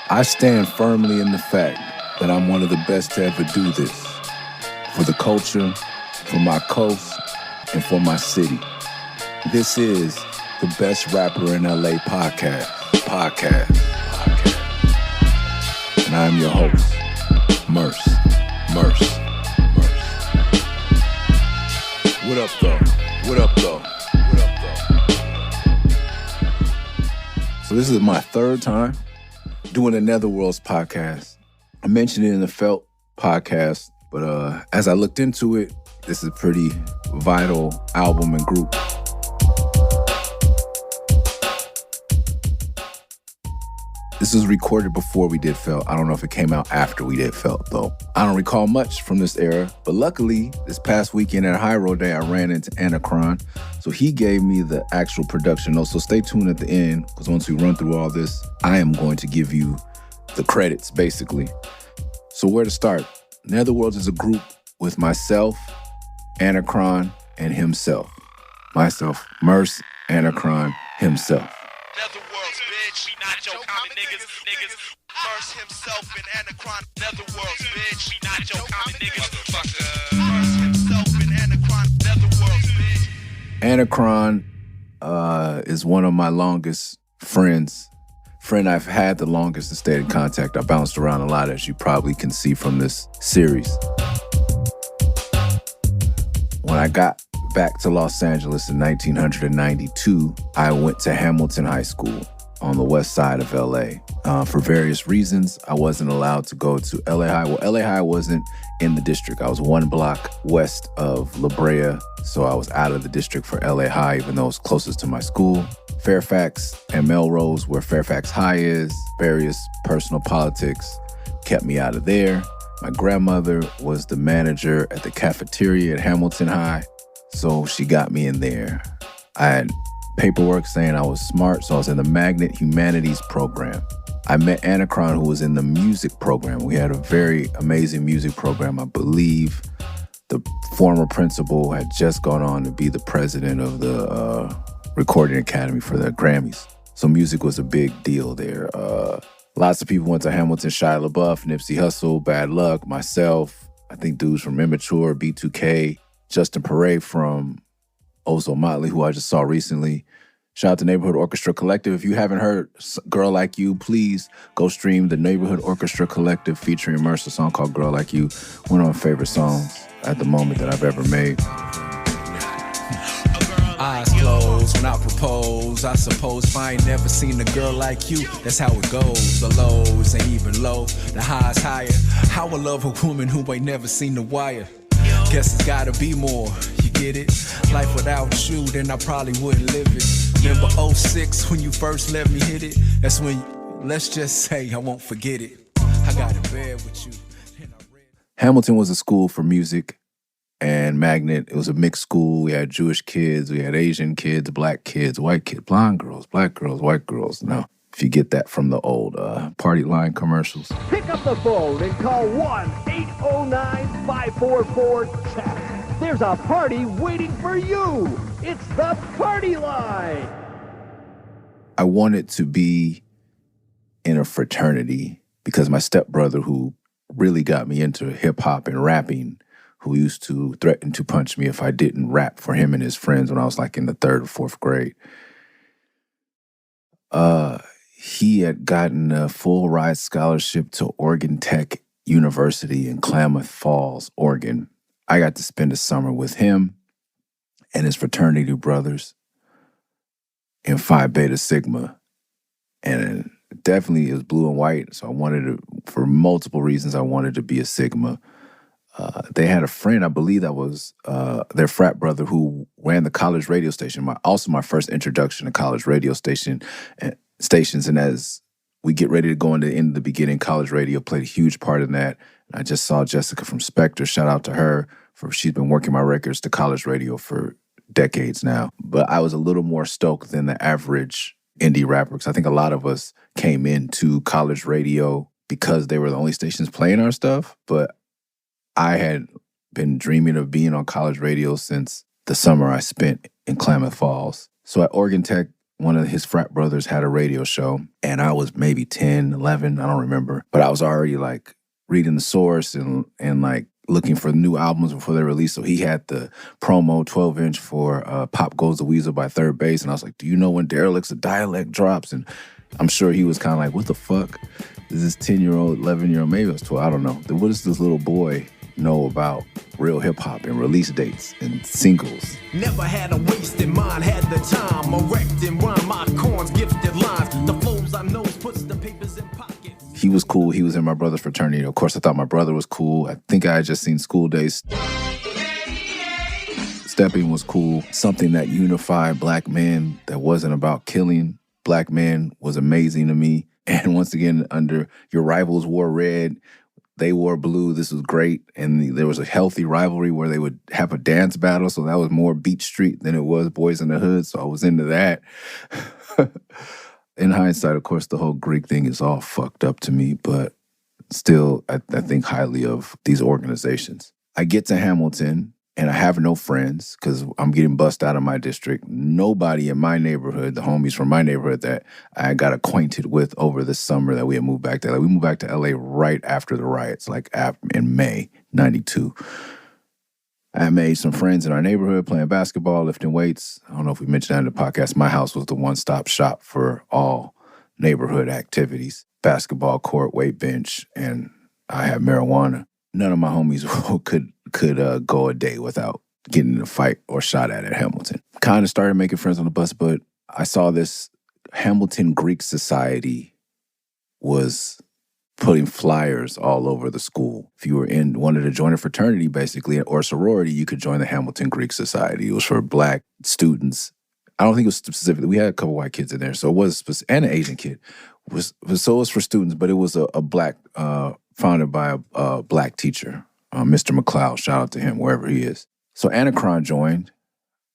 I stand firmly in the fact that I'm one of the best to ever do this. For the culture, for my coast, and for my city. This is the Best Rapper in LA podcast. And I'm your host, Murs. What up, though? So this is my third time doing a Netherworlds podcast. I mentioned it in the Felt podcast, but as I looked into it, this is a pretty vital album and group. This was recorded before we did Felt. I don't know if it came out after we did Felt, though. I don't recall much from this era, but luckily, this past weekend at High Road Day, I ran into Anacron, so he gave me the actual production notes. So stay tuned at the end, because once we run through all this, I am going to give you the credits, basically. So where to start? Netherworlds is a group with myself, Anacron, and Himself. Myself, Murs, Anacron, Himself. Netherworlds, bitch. We not your common niggas. Murs himself and Anacron. Netherworlds, bitch. We not your common niggas. Murs himself and Anacron. Netherworlds, bitch. Anacron is one of my longest friends. Friend I've had the longest to stay in contact. I bounced around a lot, as you probably can see from this series. When I got back to Los Angeles in 1992, I went to Hamilton High School on the west side of LA. For various reasons, I wasn't allowed to go to LA High. Well, LA High wasn't in the district. I was one block west of La Brea, so I was out of the district for LA High, even though it was closest to my school. Fairfax and Melrose, where Fairfax High is, various personal politics kept me out of there. My grandmother was the manager at the cafeteria at Hamilton High, so she got me in there. I had paperwork saying I was smart, so I was in the Magnet Humanities program. I met Anacron, who was in the music program. We had a very amazing music program. I believe the former principal had just gone on to be the president of the Recording Academy for the Grammys. So music was a big deal there. Lots of people went to Hamilton: Shia LaBeouf, Nipsey Hussle, Bad Luck, myself. I think dudes from Immature, B2K, Justin Paray from Ozo Motley, who I just saw recently. Shout out to Neighborhood Orchestra Collective. If you haven't heard Girl Like You, please go stream the Neighborhood Orchestra Collective featuring Murs, a song called Girl Like You. One of my favorite songs at the moment that I've ever made. Eyes closed when I propose. I suppose if I ain't never seen a girl like you, that's how it goes. The lows ain't even low, the highs higher. How I love a woman who ain't never seen The Wire. Guess it's gotta be more, you get it? Life without you, then I probably wouldn't live it. Remember 06 when you first let me hit it? That's when, let's just say I won't forget it. I got in bed with you. Hamilton was a school for music and Magnet. It was a mixed school. We had Jewish kids, we had Asian kids, black kids, white kids, blonde girls, black girls, white girls. Now, if you get that from the old party line commercials. Pick up the phone and call 1-809-544-CHAT. There's a party waiting for you. It's the party line. I wanted to be in a fraternity because my stepbrother, who really got me into hip-hop and rapping, who used to threaten to punch me if I didn't rap for him and his friends when I was like in the 3rd or 4th grade. He had gotten a full ride scholarship to Oregon Tech University in Klamath Falls, Oregon. I got to spend a summer with him and his fraternity brothers in Phi Beta Sigma. And definitely it was blue and white, so I wanted to, for multiple reasons, I wanted to be a Sigma. They had a friend, I believe that was their frat brother, who ran the college radio station. My first introduction to college radio stations. And as we get ready to go into the end of the beginning, college radio played a huge part in that. And I just saw Jessica from Spectre. Shout out to her. She's been working my records to college radio for decades now. But I was a little more stoked than the average indie rapper, because I think a lot of us came into college radio because they were the only stations playing our stuff. But I had been dreaming of being on college radio since the summer I spent in Klamath Falls. So at Oregon Tech, one of his frat brothers had a radio show, and I was maybe 10, 11, I don't remember. But I was already like reading the source and like looking for new albums before they released. So he had the promo 12-inch for Pop Goes the Weasel by Third Base. And I was like, do you know when Derelicts of Dialect drops? And I'm sure he was kind of like, what the fuck? Is this 10-year-old, 11-year-old, maybe it was 12, I don't know. What does this little boy know about real hip-hop and release dates and singles? Never had a wasted mind, had the time, erect and rhyme my corns, gifted lines. The flows I know puts the papers in pockets. He was cool. He was in my brother's fraternity. Of course, I thought my brother was cool. I think I had just seen School Days. Stepping was cool. Something that unified black men, that wasn't about killing black men, was amazing to me. And once again, under your rivals wore red, they wore blue. This was great. And there was a healthy rivalry where they would have a dance battle. So that was more Beach Street than it was Boys in the Hood. So I was into that. In hindsight, of course, the whole Greek thing is all fucked up to me. But still, I think highly of these organizations. I get to Hamilton, and I have no friends because I'm getting bussed out of my district. Nobody in my neighborhood, the homies from my neighborhood that I got acquainted with over the summer that we had moved back to LA. We moved back to LA right after the riots, like in May, 92. I made some friends in our neighborhood playing basketball, lifting weights. I don't know if we mentioned that in the podcast. My house was the one-stop shop for all neighborhood activities. Basketball court, weight bench, and I had marijuana. None of my homies could go a day without getting in a fight or shot at Hamilton. Kind of started making friends on the bus, but I saw this Hamilton Greek Society was putting flyers all over the school. If you wanted to join a fraternity, basically, or sorority, you could join the Hamilton Greek Society. It was for black students. I don't think it was specifically. We had a couple white kids in there, so it was specific, and an Asian kid. So it was for students, but it was a black, founded by a black teacher, Mr. McLeod. Shout out to him wherever he is. So Anacron joined.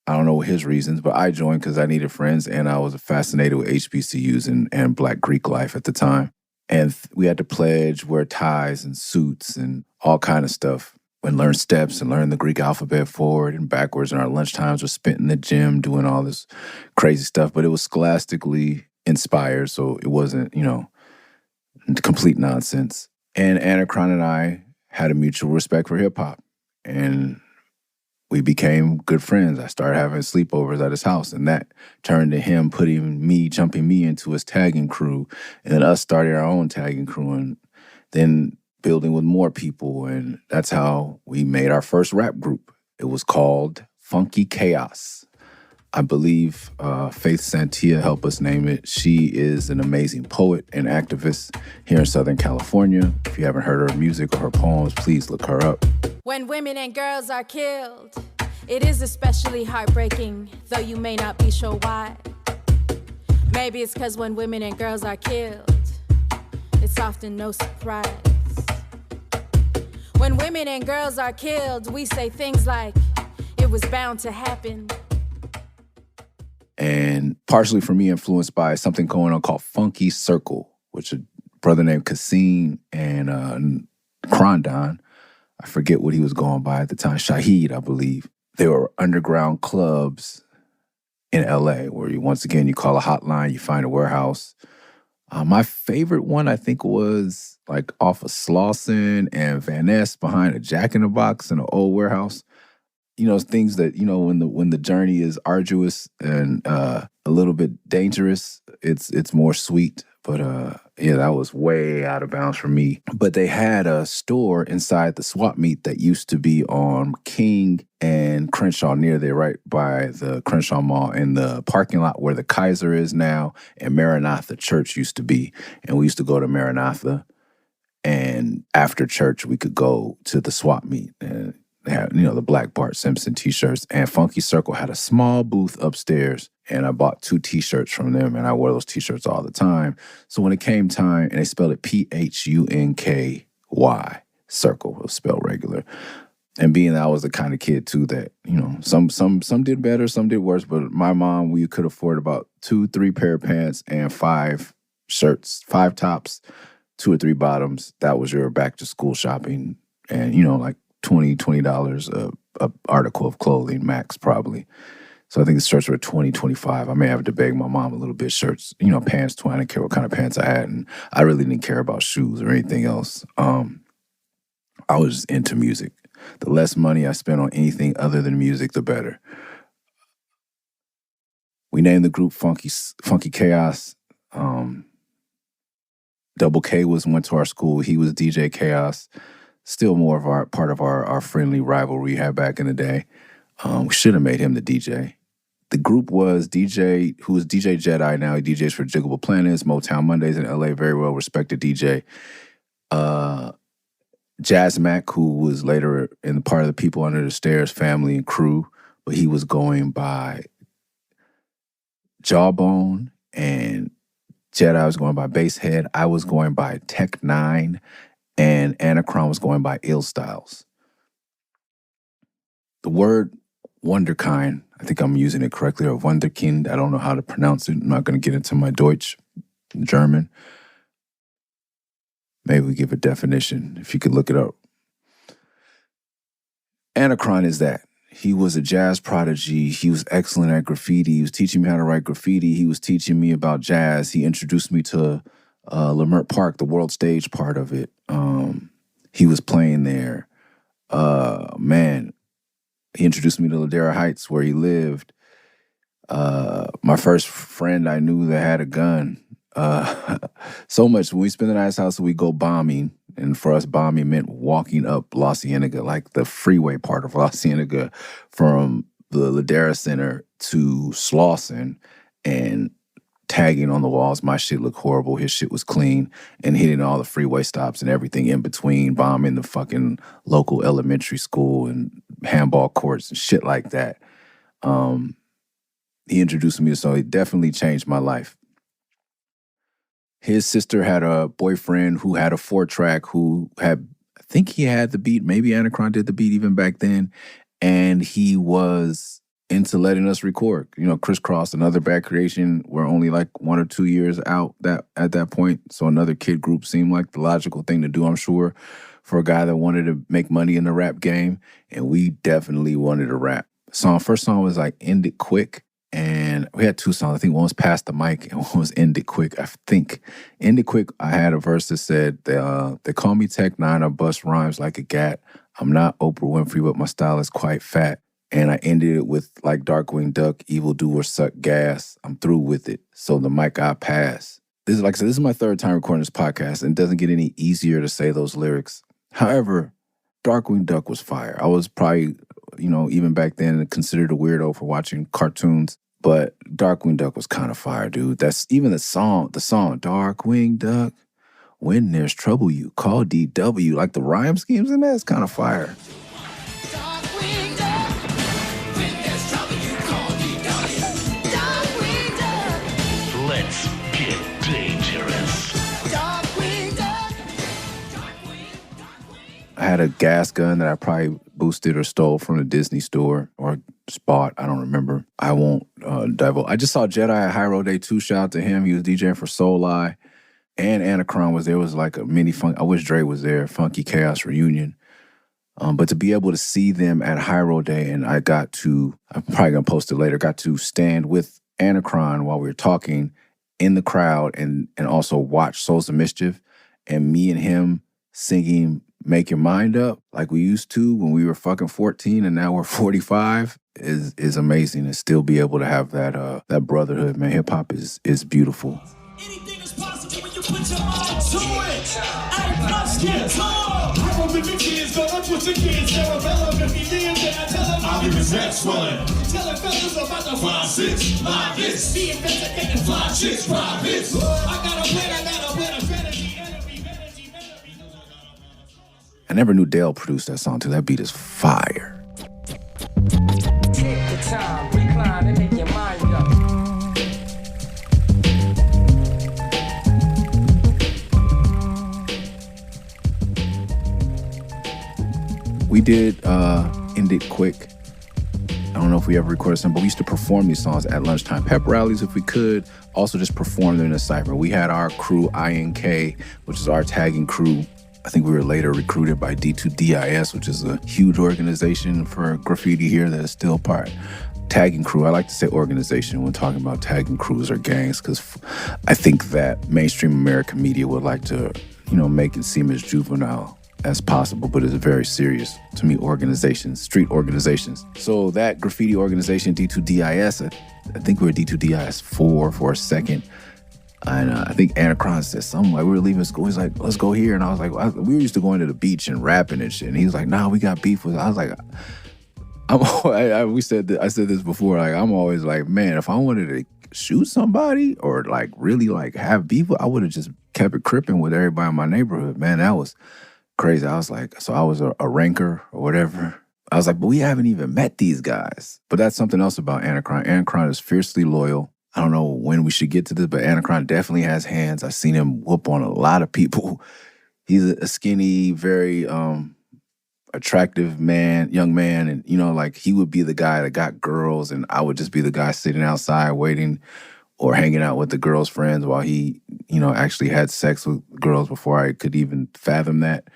I don't know his reasons, but I joined because I needed friends, and I was fascinated with HBCUs and black Greek life at the time. And we had to pledge, wear ties and suits and all kind of stuff, and learn steps and learn the Greek alphabet forward and backwards. And our lunch times were spent in the gym doing all this crazy stuff. But it was scholastically inspired, so it wasn't, complete nonsense. And Anacron and I had a mutual respect for hip-hop. And we became good friends. I started having sleepovers at his house, and that turned to him jumping me into his tagging crew, and then us starting our own tagging crew, and then building with more people, and that's how we made our first rap group. It was called Funky Chaos. I believe Faith Santia helped us name it. She is an amazing poet and activist here in Southern California. If you haven't heard her music or her poems, please look her up. When women and girls are killed, it is especially heartbreaking, though you may not be sure why. Maybe it's because when women and girls are killed, it's often no surprise. When women and girls are killed, we say things like, it was bound to happen. And partially for me influenced by something going on called Funky Circle, which a brother named Kassim and Krondon, I forget what he was going by at the time, Shahid, I believe. They were underground clubs in LA where you call a hotline, you find a warehouse. My favorite one, I think, was like off of Slauson and Van Ness behind a Jack in the Box in an old warehouse. Things that, when the journey is arduous and a little bit dangerous, it's more sweet. But that was way out of bounds for me. But they had a store inside the swap meet that used to be on King and Crenshaw, near there, right by the Crenshaw Mall, in the parking lot where the Kaiser is now and Maranatha Church used to be. And we used to go to Maranatha, and after church we could go to the swap meet, and they had, the Black Bart Simpson t-shirts. And Funky Circle had a small booth upstairs, and I bought 2 t-shirts from them, and I wore those t-shirts all the time. So when it came time, and they spelled it Phunky, Circle, it was spelled regular. And being that I was the kind of kid, too, that, some did better, some did worse, but my mom, we could afford about 2-3 pair of pants and 5 shirts, 5 tops, 2 or 3 bottoms. That was your back-to-school shopping, and, like, $20 a article of clothing, max, probably. So I think the shirts were $20, $25. I may have to beg my mom a little bit. Shirts, pants, $20. I didn't care what kind of pants I had, and I really didn't care about shoes or anything else. I was just into music. The less money I spent on anything other than music, the better. We named the group Funky Chaos. Double K went to our school. He was DJ Chaos. Still more of part of our friendly rivalry we had back in the day. We should have made him the DJ. The group was DJ, who is DJ Jedi now. He DJs for Jiggable Planets, Motown Mondays in LA, very well respected DJ. Jazz Mac, who was later in the part of the People Under the Stairs family and crew, but he was going by Jawbone, and Jedi was going by Basshead. I was going by Tech 9, and Anacron was going by Ill Styles. The word Wunderkind, I think I'm using it correctly, or Wunderkind, I don't know how to pronounce it. I'm not going to get into my Deutsch, German. Maybe we give a definition, if you could look it up. Anacron is that. He was a jazz prodigy. He was excellent at graffiti. He was teaching me how to write graffiti. He was teaching me about jazz. He introduced me to Leimert Park, the world stage part of it. He was playing there. He introduced me to Ladera Heights, where he lived. My first friend I knew that had a gun. So much. When we spend the night at his house, we go bombing. And for us, bombing meant walking up La Cienega, like the freeway part of La Cienega, from the Ladera Center to Slauson, and tagging on the walls. My shit looked horrible. His shit was clean, and hitting all the freeway stops and everything in between, bombing the fucking local elementary school and handball courts and shit like that. He introduced me to, so it definitely changed my life. His sister had a boyfriend who had a 4-track who had, I think he had the beat, maybe Anacron did the beat even back then, and he was into letting us record. Crisscross, another Bad Creation, were only like 1 or 2 years out at that point, so another kid group seemed like the logical thing to do, I'm sure, for a guy that wanted to make money in the rap game, and we definitely wanted to rap. First song was like End It Quick. And we had 2 songs. I think one was Pass the Mic and one was End It Quick. I think End It Quick, I had a verse that said, they call me Tech 9, I bust rhymes like a gat. I'm not Oprah Winfrey, but my style is quite fat. And I ended it with like Darkwing Duck, evildoer suck gas. I'm through with it. So the mic I pass. This is, like I said, this is my 3rd time recording this podcast, and it doesn't get any easier to say those lyrics. However, Darkwing Duck was fire. I was probably, even back then considered a weirdo for watching cartoons. But Darkwing Duck was kind of fire, dude. That's even the song, Darkwing Duck, when there's trouble, you call DW. Like the rhyme schemes in that is kind of fire. Darkwing Duck, when there's trouble, you call DW. Darkwing Duck, let's get dangerous. Darkwing Duck, I had a gas gun that I probably boosted or stole from the Disney store or bought. I don't remember. I won't divulge. I just saw Jedi at High Road Day 2. Shout out to him. He was DJing for Soul Eye. And Anacron was there. It was like a mini funk. I wish Dre was there. Funky Chaos reunion. But to be able to see them at High Road Day, and I'm probably going to post it later, got to stand with Anacron while we were talking in the crowd and also watch Souls of Mischief, and me and him singing Make Your Mind Up like we used to when we were fucking 14 and now we're 45 is amazing. And still be able to have that brotherhood, man. Hip hop is beautiful. anything is possible when you put your mind to it. I must get tall. I don't with the kids, go up with the kids. They're irrelevant. If he lives there, I tell him I'll be his next one. Telling fellas about the 5-6, live hits. Be investigating fly chicks, privates. I got a strategy. I never knew Dale produced that song too. That beat is fire. Take the time, recline and make your mind up. We did End It Quick. I don't know if we ever recorded some, but we used to perform these songs at lunchtime pep rallies if we could. Also just perform them in a cypher. We had our crew, INK, which is our tagging crew. I think we were later recruited by D2DIS, which is a huge organization for graffiti here that is still part. tagging crew. I like to say organization when talking about tagging crews or gangs, because I think that mainstream American media would like to, make it seem as juvenile as possible, but it's very serious to me. Organizations, street organizations. So that graffiti organization, D2DIS, I think we were D2DIS 4 for a second. And I think Anacron said something like, we were leaving school. He's like, let's go here. And I was like, we were used to going to the beach and rapping and shit. And he was like, nah, we got beef with. I was like, I said this before. Like, I'm always like, man, if I wanted to shoot somebody or like really like have beef, I would have just kept it cripping with everybody in my neighborhood. Man, that was crazy. I was like, so I was a ranker or whatever. I was like, but we haven't even met these guys. But that's something else about Anacron. Anacron is fiercely loyal. I don't know when we should get to this, but Anacron definitely has hands. I've seen him whoop on a lot of people. He's a skinny, very attractive young man. And, like he would be the guy that got girls and I would just be the guy sitting outside waiting or hanging out with the girls' friends while he, actually had sex with girls before I could even fathom that.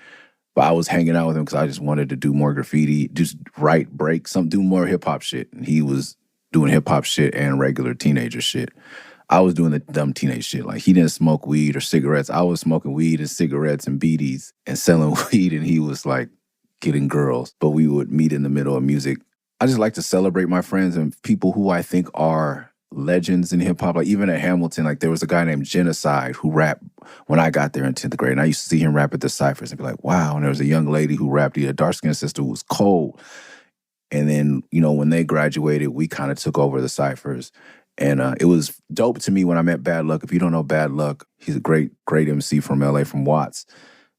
But I was hanging out with him because I just wanted to do more graffiti, just write, break, do more hip-hop shit. And he was doing hip-hop shit and regular teenager shit. I was doing the dumb teenage shit. Like, he didn't smoke weed or cigarettes. I was smoking weed and cigarettes and beaties and selling weed, and he was, like, getting girls. But we would meet in the middle of music. I just like to celebrate my friends and people who I think are legends in hip-hop. Like, even at Hamilton, like, there was a guy named Genocide who rapped when I got there in 10th grade. And I used to see him rap at the Cyphers and be like, wow. And there was a young lady who rapped. He had a dark-skinned sister who was cold. And then, when they graduated, we kind of took over the Cyphers. And it was dope to me when I met Bad Luck. If you don't know Bad Luck, he's a great, great MC from LA, from Watts,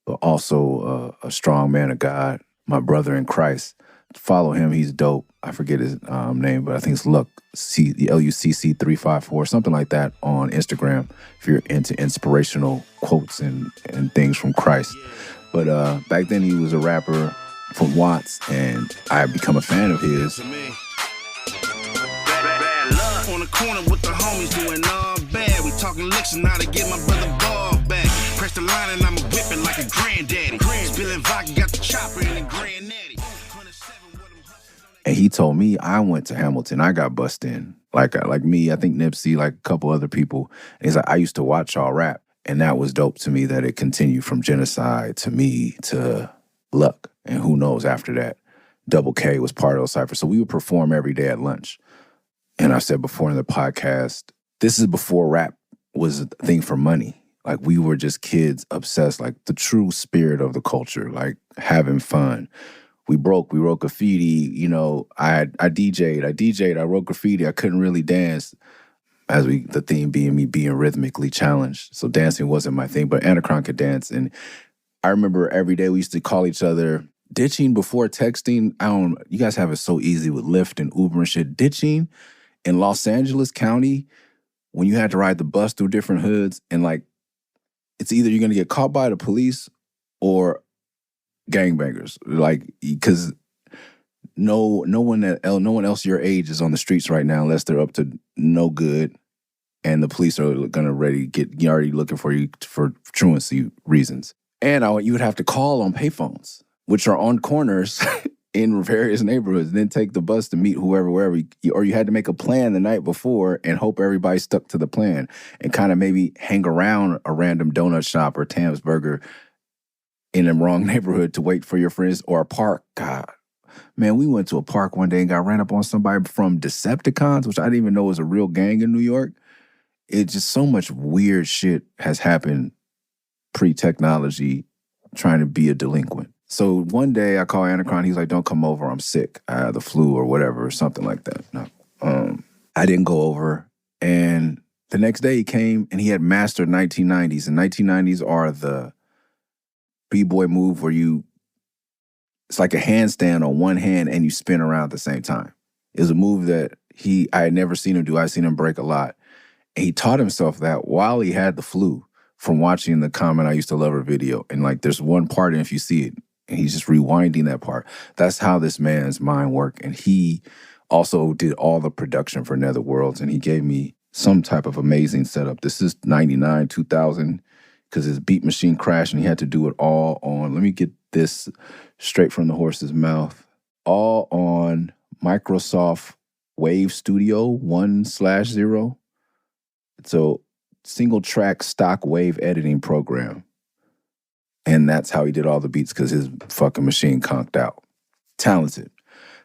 but also a strong man of God, my brother in Christ. Follow him. He's dope. I forget his name, but I think it's LUCC354, something like that on Instagram if you're into inspirational quotes and things from Christ. But back then he was a rapper from Watts, and I had become a fan of his. Bad luck on the corner with the homies doing all bad. We talking licks and how to get my brother ball back. Press the line and I'm whipping like a granddaddy. Spilling vodka, got the chopper in the granddaddy. And he told me I went to Hamilton. I got bussed in. Like me, I think Nipsey, like a couple other people. And he's like, I used to watch y'all rap. And that was dope to me that it continued from Genocide to me to Luck. And who knows after that. Double K was part of those cyphers. So we would perform every day at lunch. And I said before in the podcast, this is before rap was a thing for money. Like, we were just kids obsessed, like the true spirit of the culture, like having fun. We wrote graffiti, I DJ'd, I wrote graffiti. I couldn't really dance, the theme being me being rhythmically challenged. So dancing wasn't my thing, but Anacron could dance. And I remember every day we used to call each other ditching before texting. You guys have it so easy with Lyft and Uber and shit. Ditching in Los Angeles County, when you had to ride the bus through different hoods, and like, it's either you're gonna get caught by the police or gangbangers, like, because no one else your age is on the streets right now unless they're up to no good, and the police are gonna already looking for you for truancy reasons. And you would have to call on payphones, which are on corners in various neighborhoods, and then take the bus to meet whoever, wherever, or you had to make a plan the night before and hope everybody stuck to the plan and kind of maybe hang around a random donut shop or Tam's Burger in the wrong neighborhood to wait for your friends, or a park. God, man, we went to a park one day and got ran up on somebody from Decepticons, which I didn't even know was a real gang in New York. It's just so much weird shit has happened pre-technology trying to be a delinquent. So one day I call Anacron, he's like, don't come over, I'm sick. I had the flu or whatever, or something like that. No. I didn't go over. And the next day he came and he had mastered 1990s. And 1990s are the B-boy move where it's like a handstand on one hand and you spin around at the same time. It was a move that I had never seen him do. I had seen him break a lot. And he taught himself that while he had the flu from watching the Comment I Used to Love Her video. And like, there's one part, and if you see it, and he's just rewinding that part. That's how this man's mind worked. And he also did all the production for Netherworlds, and he gave me some type of amazing setup. This is 99, 2000, because his beat machine crashed, and he had to do it all on, let me get this straight from the horse's mouth, all on Microsoft Wave Studio 1/0. It's a single track stock wave editing program. And that's how he did all the beats because his fucking machine conked out. Talented.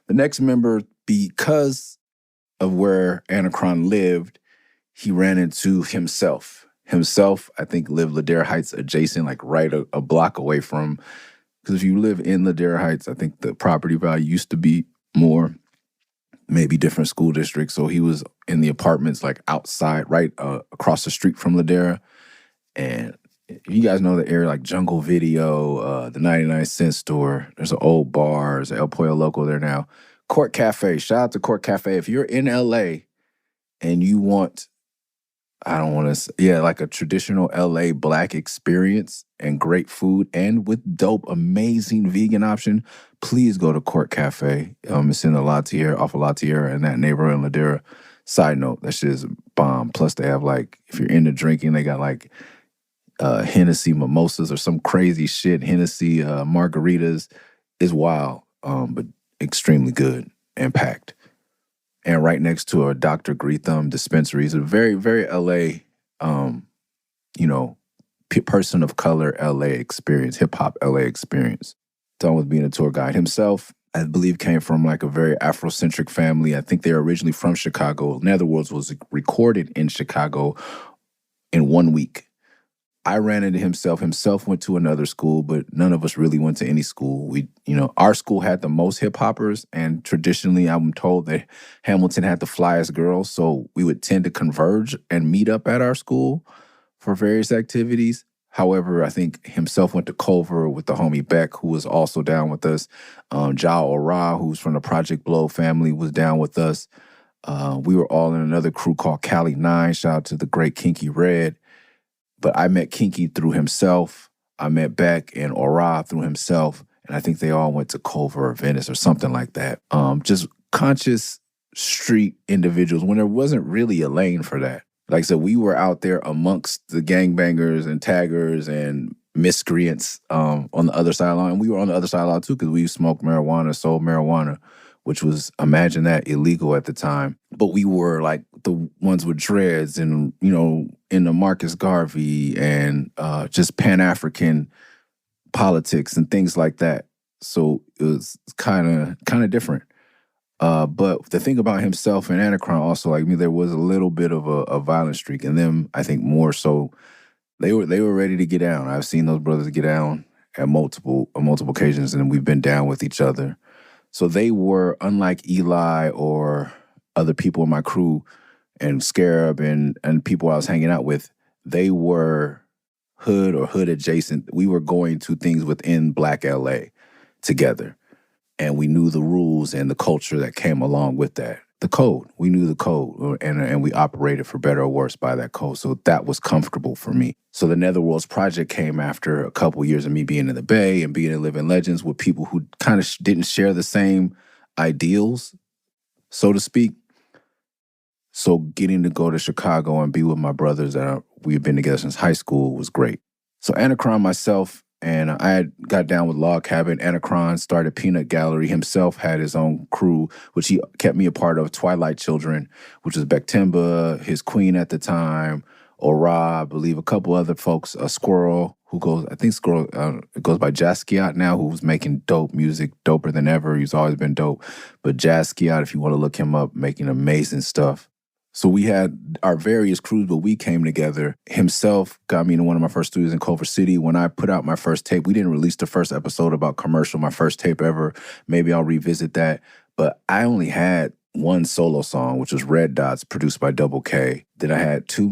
The next member, because of where Anacron lived, he ran into Himself. Himself, I think, lived Ladera Heights adjacent, like right a block away from. Because if you live in Ladera Heights, I think the property value used to be more, maybe different school districts. So he was in the apartments like outside, right across the street from Ladera. And you guys know the area like Jungle Video, the 99-cent store. There's an old bar. There's an El Pollo Loco there now. Court Cafe. Shout out to Court Cafe. If you're in LA and you want, like a traditional LA Black experience and great food and with dope, amazing vegan option, please go to Court Cafe. It's in off of La Tierra in that neighborhood in Ladera. Side note, that shit is bomb. Plus they have like, if you're into drinking, they got like Hennessy mimosas or some crazy shit. Hennessy margaritas is wild, but extremely good and packed. And right next to a Dr. Greetham dispensary is a very, very LA, person of color LA experience, hip hop LA experience. Done with being a tour guide. Himself, I believe, came from like a very Afrocentric family. I think they were originally from Chicago. Netherworlds was recorded in Chicago in 1 week. I ran into Himself. Himself went to another school, but none of us really went to any school. Our school had the most hip hoppers, and traditionally, I'm told that Hamilton had the flyest girls, so we would tend to converge and meet up at our school for various activities. However, I think Himself went to Culver with the homie Beck, who was also down with us. Ja Ora, who's from the Project Blow family, was down with us. We were all in another crew called Cali 9. Shout out to the great Kinky Red. But I met Kinky through Himself. I met Beck and Ora through Himself. And I think they all went to Culver or Venice or something like that. Just conscious street individuals when there wasn't really a lane for that. Like I said, we were out there amongst the gangbangers and taggers and miscreants on the other side of the line. And we were on the other side of the line too because we smoked marijuana, sold marijuana, which was, imagine that, illegal at the time. But we were like the ones with dreads and, in the Marcus Garvey and just Pan-African politics and things like that. So it was kind of different. But the thing about Himself and Anacron also, like me, there was a little bit of a violent streak in them. I think more so they were ready to get down. I've seen those brothers get down at multiple occasions, and we've been down with each other. So they were, unlike Eli or other people in my crew and Scarab and people I was hanging out with, they were hood or hood adjacent. We were going to things within Black LA together. And we knew the rules and the culture that came along with that. The code. We knew the code, and we operated for better or worse by that code. So that was comfortable for me. So the Netherworlds project came after a couple years of me being in the Bay and being in Living Legends with people who kind of didn't share the same ideals, so to speak. So getting to go to Chicago and be with my brothers that we've been together since high school was great. So Anacron, myself, and I had got down with Log Cabin. Anacron started Peanut Gallery. Himself had his own crew, which he kept me a part of, Twilight Children, which was Bektimba, his queen at the time, Ora, I believe a couple other folks, Squirrel, who goes, I think Squirrel, it goes by Jaskiat now, who's making dope music, doper than ever. He's always been dope. But Jaskiat, if you want to look him up, making amazing stuff. So we had our various crews, but we came together. Himself got me into one of my first studios in Culver City. When I put out my first tape, we didn't release the first episode about Commercial, my first tape ever. Maybe I'll revisit that. But I only had one solo song, which was Red Dots, produced by Double K. Then I had three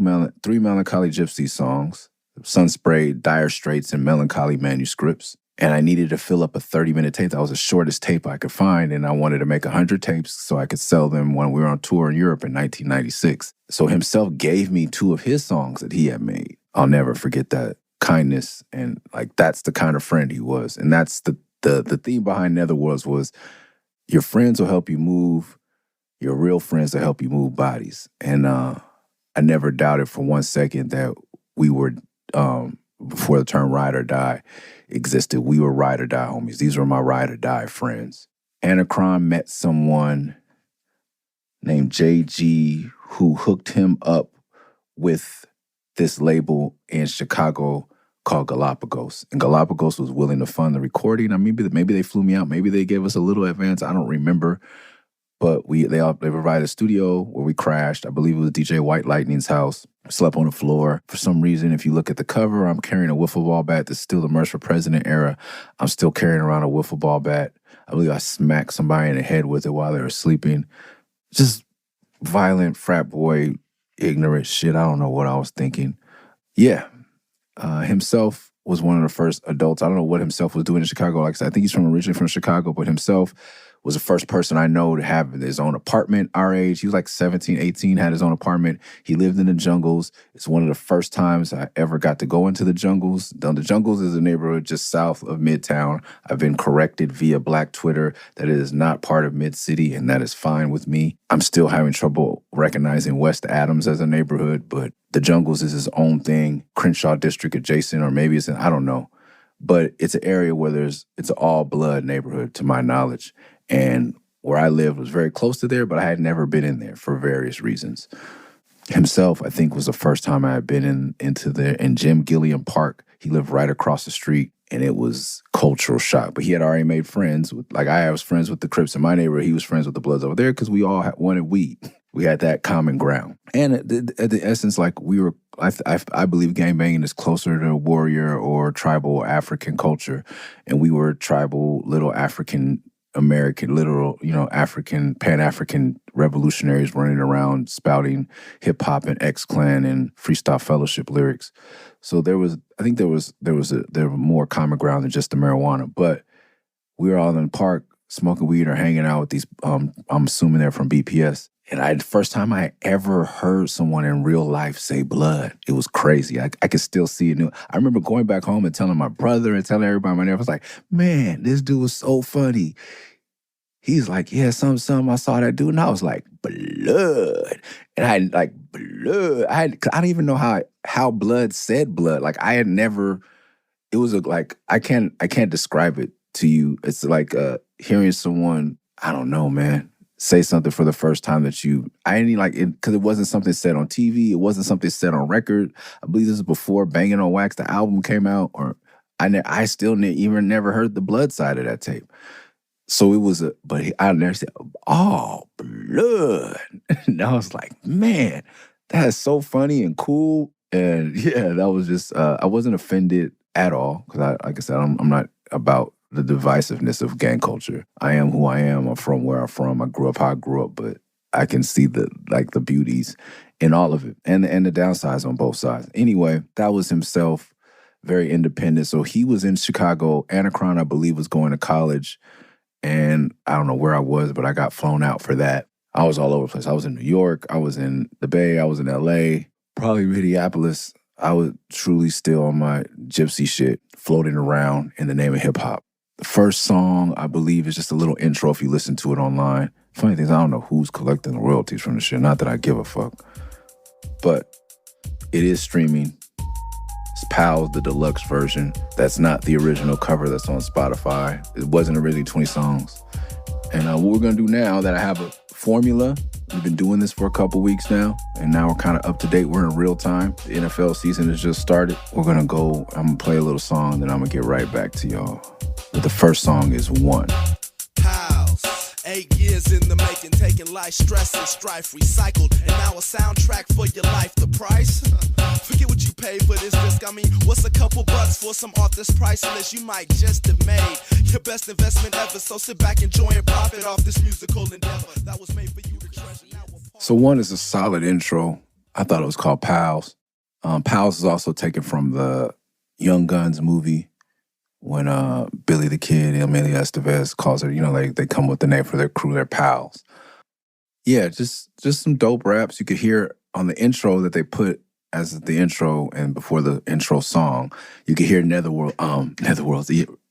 Melancholy Gypsy songs, Sunspray, Dire Straits, and Melancholy Manuscripts. And I needed to fill up a 30-minute tape. That was the shortest tape I could find. And I wanted to make 100 tapes so I could sell them when we were on tour in Europe in 1996. So Himself gave me 2 of his songs that he had made. I'll never forget that. Kindness. And like, that's the kind of friend he was. And that's the theme behind Netherworlds was your friends will help you move. Your real friends will help you move bodies. And I never doubted for 1 second that we were, before the term ride or die existed, we were ride or die homies. These were my ride or die friends. Anacron met someone named JG who hooked him up with this label in Chicago called Galapagos. And Galapagos was willing to fund the recording. I mean, maybe they flew me out. Maybe they gave us a little advance. I don't remember. But they provided a studio where we crashed. I believe it was DJ White Lightning's house. Slept on the floor. For some reason, if you look at the cover, I'm carrying a wiffle ball bat that's still the Murs for President era. I'm still carrying around a wiffle ball bat. I believe I smacked somebody in the head with it while they were sleeping. Just violent frat boy, ignorant shit. I don't know what I was thinking. Yeah. Himself was one of the first adults. I don't know what Himself was doing in Chicago. Like I said, I think he's originally from Chicago, but Himself was the first person I know to have his own apartment our age. He was like 17, 18, had his own apartment. He lived in the Jungles. It's one of the first times I ever got to go into the Jungles. The Jungles is a neighborhood just south of Midtown. I've been corrected via Black Twitter that it is not part of Mid-City, and that is fine with me. I'm still having trouble recognizing West Adams as a neighborhood, but the Jungles is his own thing. Crenshaw District adjacent, or maybe I don't know. But it's an area where it's an all-blood neighborhood, to my knowledge. And where I lived was very close to there, but I had never been in there for various reasons. Himself, I think, was the first time I had been into there. In Jim Gilliam Park, he lived right across the street, and it was cultural shock. But he had already made friends with, like I was friends with the Crips in my neighborhood. He was friends with the Bloods over there because we all wanted weed. We had that common ground. And at the essence, like we were, I believe gangbanging is closer to warrior or tribal African culture. And we were tribal, little African American, literal, African, Pan-African revolutionaries running around spouting hip-hop and X-Clan and Freestyle Fellowship lyrics. So there was more common ground than just the marijuana. But we were all in the park smoking weed or hanging out with these, I'm assuming they're from BPS. And the first time I ever heard someone in real life say blood, it was crazy. I could still see it. I remember going back home and telling my brother and telling everybody in my neighborhood, I was like, man, this dude was so funny. He's like, yeah, some, I saw that dude. And I was like, blood. And I had like, blood. I don't even know how blood said blood. Like I had never, it was like, I can't describe it to you. It's like hearing someone, I don't know, man, say something for the first time that I didn't like it, because it wasn't something said on TV. It wasn't something said on record. I believe this was before Bangin' on Wax, the album came out, or I still even never heard the blood side of that tape. So it was I never said, oh, blood. And I was like, man, that is so funny and cool. And yeah, that was just, I wasn't offended at all, because like I said, I'm not about the divisiveness of gang culture. I am who I am. I'm from where I'm from. I grew up how I grew up, but I can see the beauties in all of it and the downsides on both sides. Anyway, that was Himself, very independent. So he was in Chicago. Anacron, I believe, was going to college, and I don't know where I was, but I got flown out for that. I was all over the place. I was in New York. I was in the Bay. I was in LA, probably Minneapolis. I was truly still on my gypsy shit, floating around in the name of hip hop. The first song, I believe, is just a little intro if you listen to it online. Funny thing is, I don't know who's collecting the royalties from the shit. Not that I give a fuck. But it is streaming. It's Pals, the deluxe version. That's not the original cover that's on Spotify. It wasn't originally 20 songs. And what we're going to do now that I have a formula, we've been doing this for a couple weeks now, and now we're kind of up to date. We're in real time. The NFL season has just started. I'm going to play a little song, then I'm going to get right back to y'all. But the first song is One. Pals, 8 years in the making, taking life, stress and strife, recycled, and now a soundtrack for your life. The price? Forget what you paid for this disc. I mean, what's a couple bucks for some art that's priceless? You might just have made your best investment ever. So sit back, enjoy and profit off this musical endeavor that was made for you to treasure. So One is a solid intro. I thought it was called Pals. Pals is also taken from the Young Guns movie, when Billy the Kid, Emilio Estevez calls her, they come with the name for their crew, their pals. Yeah, just some dope raps. You could hear on the intro that they put as the intro and before the intro song, you could hear Netherworld's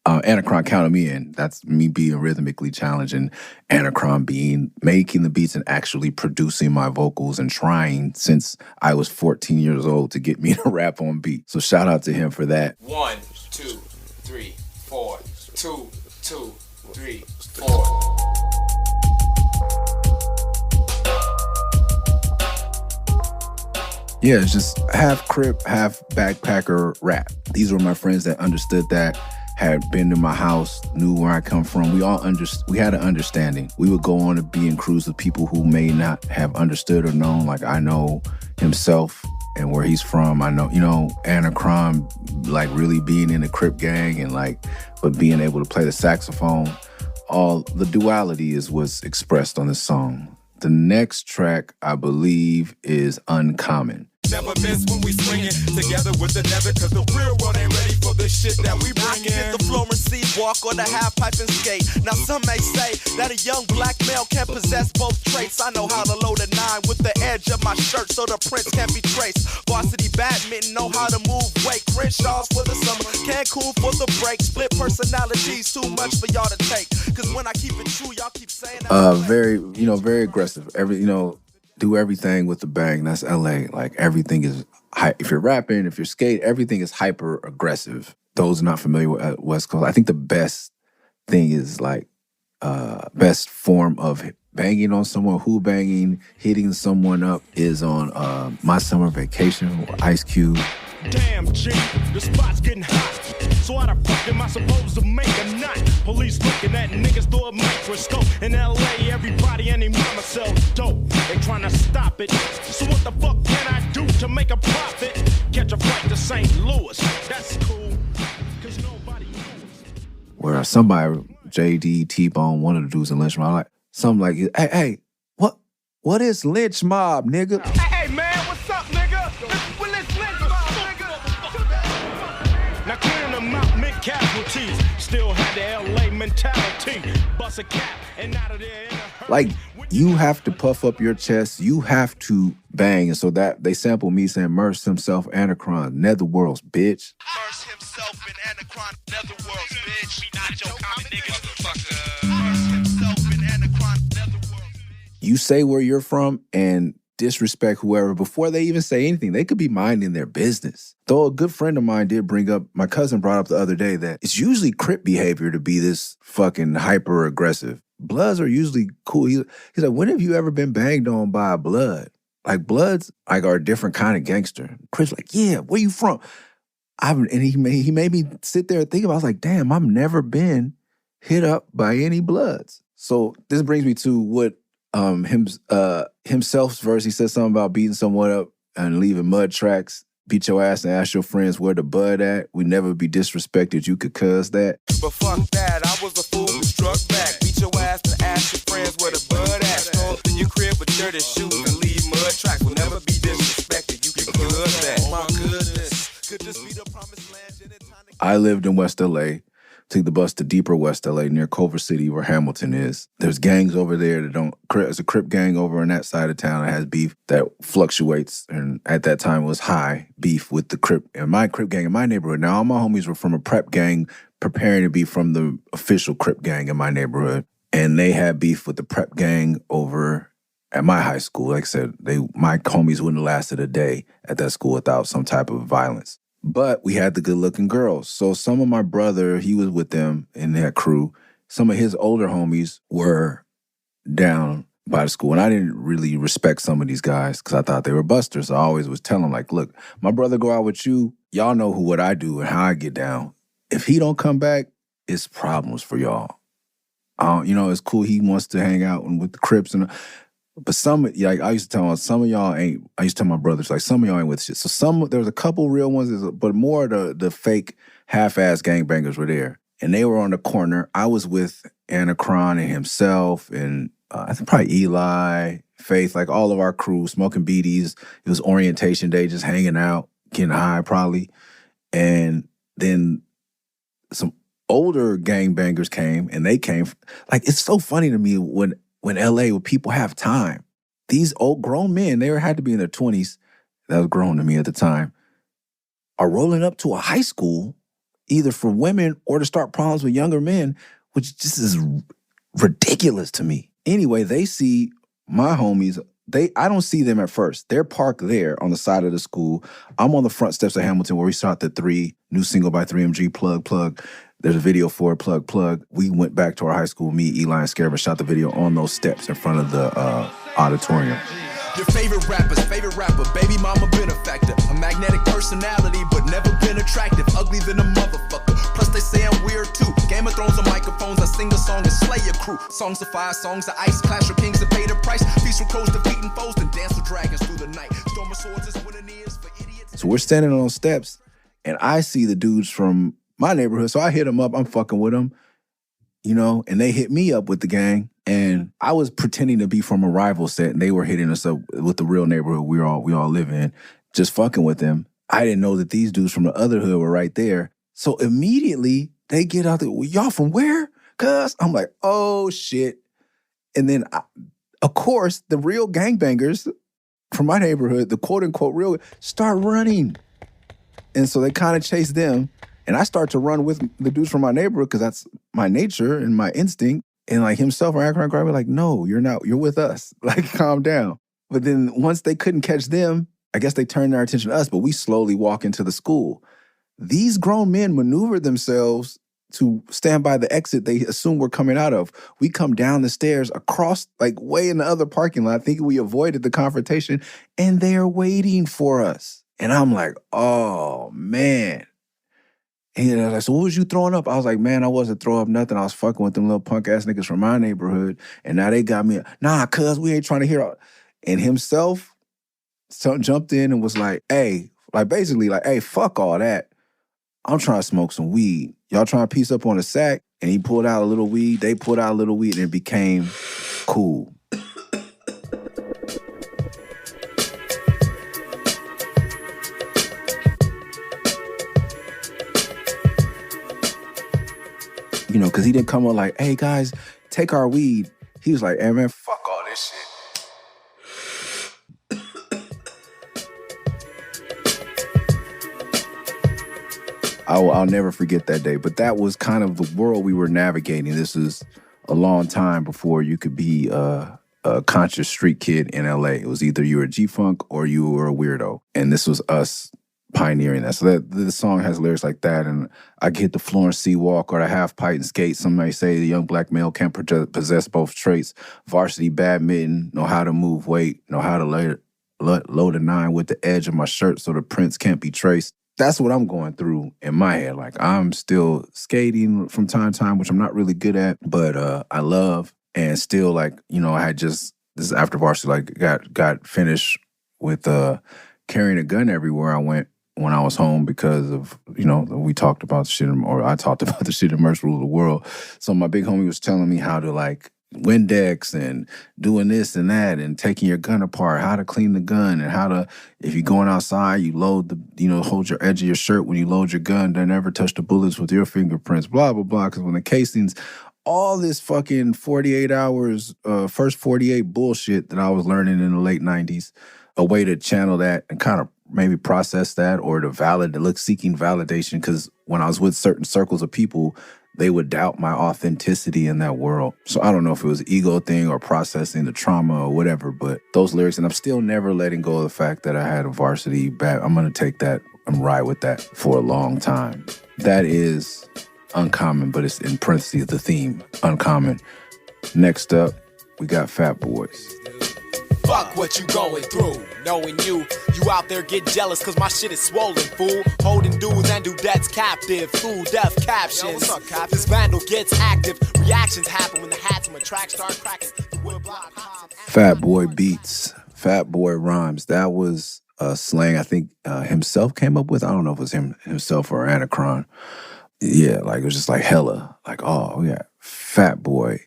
Anacron counted me in. That's me being rhythmically challenged, and Anacron making the beats and actually producing my vocals and trying since I was 14 years old to get me to rap on beat. So shout out to him for that. 1, 2, 3, 4, 2, 2, 3, 4. Yeah, it's just half Crip, half backpacker rap. These were my friends that understood that, had been to my house, knew where I come from. We had an understanding. We would go on to be in crews with people who may not have understood or known. Like I know himself and where he's from. I know, Anacron, like really being in the Crip gang and but being able to play the saxophone. All the duality was expressed on this song. The next track, I believe, is Uncommon. Never miss when we swinging together with the nether, cause the real world ain't ready for the shit that we bring in. Hit the floor and see, walk or the half pipe and skate. Now some may say that a young black male can possess both traits. I know how to load a 9 with the edge of my shirt so the prints can't be traced. Varsity badminton, know how to move weight. Crenshaws for the summer, Cancun for the break. Split personalities, too much for y'all to take. Cause when I keep it true, y'all keep saying that. Very aggressive. Do everything with the bang. That's LA. Like everything is, if you're rapping, if you're skating, everything is hyper aggressive. Those not familiar with West Coast, I think the best thing is best form of banging on someone, banging, hitting someone up is on My Summer Vacation with Ice Cube. Damn, G, the spot's getting hot. So how the fuck am I supposed to make a knot? Police looking at niggas through a microscope. In LA, everybody and their mama sells dope. They trying to stop it. So what the fuck can I do to make a profit? Catch a flight to St. Louis. That's cool, cause nobody knows. Where somebody, JD, T-Bone, one of the dudes in Lynch Mob, something like, hey, what is Lynch Mob, nigga? Hey, man, what's up, nigga? Well, it's Lynch Mob, nigga. Now clearing them out, mid casualties. Still had the LA mentality. Bust a cap and out of there in a hurry. Like, you have to puff up your chest. You have to bang. And so that they sample me saying Murs himself, Anacron, Netherworlds, bitch. Murs himself and Anacron, Netherworlds, bitch. We not your common niggas, motherfucker. Murs himself and Anacron, Netherworlds. You say where you're from and disrespect whoever before they even say anything. They could be minding their business. Though a good friend of mine did bring up, my cousin brought up the other day that it's usually Crip behavior to be this fucking hyper aggressive. Bloods are usually cool. He's like, when have you ever been banged on by a blood? Like Bloods are a different kind of gangster. Crip's like, yeah, where you from? And he made me sit there and think about it. I was like, damn, I've never been hit up by any Bloods. So this brings me to what himself's verse. He said something about beating someone up and leaving mud tracks. Beat your ass and ask your friends where the bud at. We never be disrespected. You could cuz that. But fuck that, I was a fool who struck back. Beat your ass and ask your friends where the bud at. Stroll in your crib with dirty shoes and leave mud tracks. Will never be disrespected. You can cuz that. Oh my goodness, could this be the promised land? I lived in West LA. Took the bus to deeper West LA near Culver City where Hamilton is. There's gangs over there that don't, there's a Crip gang over on that side of town that has beef that fluctuates. And at that time it was high beef with the Crip, and my Crip gang in my neighborhood. Now all my homies were from a prep gang preparing to be from the official Crip gang in my neighborhood. And they had beef with the prep gang over at my high school. Like I said, my homies wouldn't have lasted a day at that school without some type of violence. But we had the good-looking girls. So some of my brother, he was with them in that crew. Some of his older homies were down by the school. And I didn't really respect some of these guys because I thought they were busters. So I always was telling them, like, look, my brother go out with you. Y'all know what I do and how I get down. If he don't come back, it's problems for y'all. It's cool. He wants to hang out with the Crips and... But I used to tell them, some of y'all ain't, I used to tell my brothers, like, some of y'all ain't with shit. So there was a couple real ones, but more the fake half-ass gangbangers were there. And they were on the corner. I was with Anacron and himself, and I think probably Eli, Faith, like all of our crew, smoking BDs. It was orientation day, just hanging out, getting high probably. And then some older gangbangers came, and they came, like, it's so funny to me when LA, when people have time, these old grown men, they had to be in their 20s, that was grown to me at the time, are rolling up to a high school, either for women or to start problems with younger men, which just is ridiculous to me. Anyway, they see my homies, I don't see them at first. They're parked there on the side of the school. I'm on the front steps of Hamilton where we shot the 3 new single by 3MG, Plug. There's a video for it, Plug. We went back to our high school, me, Eli, and Scarab, and shot the video on those steps in front of the auditorium. Your favorite rapper, baby mama benefactor. A magnetic personality, but never been attractive. Ugly than a motherfucker. Plus they say I'm weird too. Game of Thrones on microphones, I sing the song and slay your crew. Songs of fire, songs of ice, clash of kings that pay the price. Feast with crows defeating foes, then dance with dragons through the night. Storm of swords is winning ears for idiots. So we're standing on steps, and I see the dudes from my neighborhood. So I hit them up. I'm fucking with them, you know, and they hit me up with the gang. And I was pretending to be from a rival set, and they were hitting us up with the real neighborhood we all live in, just fucking with them. I didn't know that these dudes from the other hood were right there. So immediately they get out there, well, y'all from where? Cuz I'm like, oh shit. And then, of course, the real gangbangers from my neighborhood, the quote unquote real, start running. And so they kind of chase them. And I start to run with the dudes from my neighborhood because that's my nature and my instinct. And like himself or Anacron grabbed me like, no, you're not, you're with us. Like, calm down. But then once they couldn't catch them, I guess they turned their attention to us, but we slowly walk into the school. These grown men maneuvered themselves to stand by the exit they assume we're coming out of. We come down the stairs across, like way in the other parking lot, thinking we avoided the confrontation, and they're waiting for us. And I'm like, oh, man. And he was like, so what was you throwing up? I was like, man, I wasn't throwing up nothing. I was fucking with them little punk-ass niggas from my neighborhood, and now they got me, nah, cuz, we ain't trying to hear all. And himself jumped in and was like, hey, like basically like, hey, fuck all that. I'm trying to smoke some weed. Y'all trying to piece up on a sack? And he pulled out a little weed, they pulled out a little weed, and it became cool. You know, because he didn't come up like, hey, guys, take our weed. He was like, hey, man, fuck all this shit. I'll never forget that day. But that was kind of the world we were navigating. This is a long time before you could be a conscious street kid in L.A. It was either you were a G-Funk or you were a weirdo. And this was us pioneering that. So that the song has lyrics like that, and I get the Florence C. Walk or the half pint and skate. Some may say the young black male can't possess both traits. Varsity badminton, know how to move weight, know how to load a 9 with the edge of my shirt so the prints can't be traced. That's what I'm going through in my head. Like, I'm still skating from time to time, which I'm not really good at, but I love. And still, like, you know, I had just, this is after varsity, like, got finished with carrying a gun everywhere I went when I was home because of, you know, we talked about the shit, or I talked about the shit in Murs rule the world. So my big homie was telling me how to, like, Windex and doing this and that and taking your gun apart, how to clean the gun, and how to, if you're going outside, you load the, you know, hold your edge of your shirt when you load your gun, don't ever touch the bullets with your fingerprints, blah, blah, blah. Because when the casings, all this fucking 48 hours, first 48 bullshit that I was learning in the late 90s, a way to channel that and kind of maybe process that, or to seeking validation. Because when I was with certain circles of people, they would doubt my authenticity in that world. So I don't know if it was an ego thing or processing the trauma or whatever, but those lyrics, and I'm still never letting go of the fact that I had a varsity bat. I'm going to take that and ride with that for a long time. That is uncommon, but it's in parentheses the theme, uncommon. Next up, we got Fat Boys. Fuck what you going through, knowing you out there get jealous cause my shit is swollen, fool. Holding dudes and dudettes captive, through death captions. Yo, what's up, Cap? This vandal gets active, reactions happen when the hats on the track start cracking. Fat Boy beats, Fat Boy rhymes. That was a slang I think himself came up with. I don't know if it was himself or Anacron. Yeah, like it was just like hella, like, oh yeah, Fat Boy,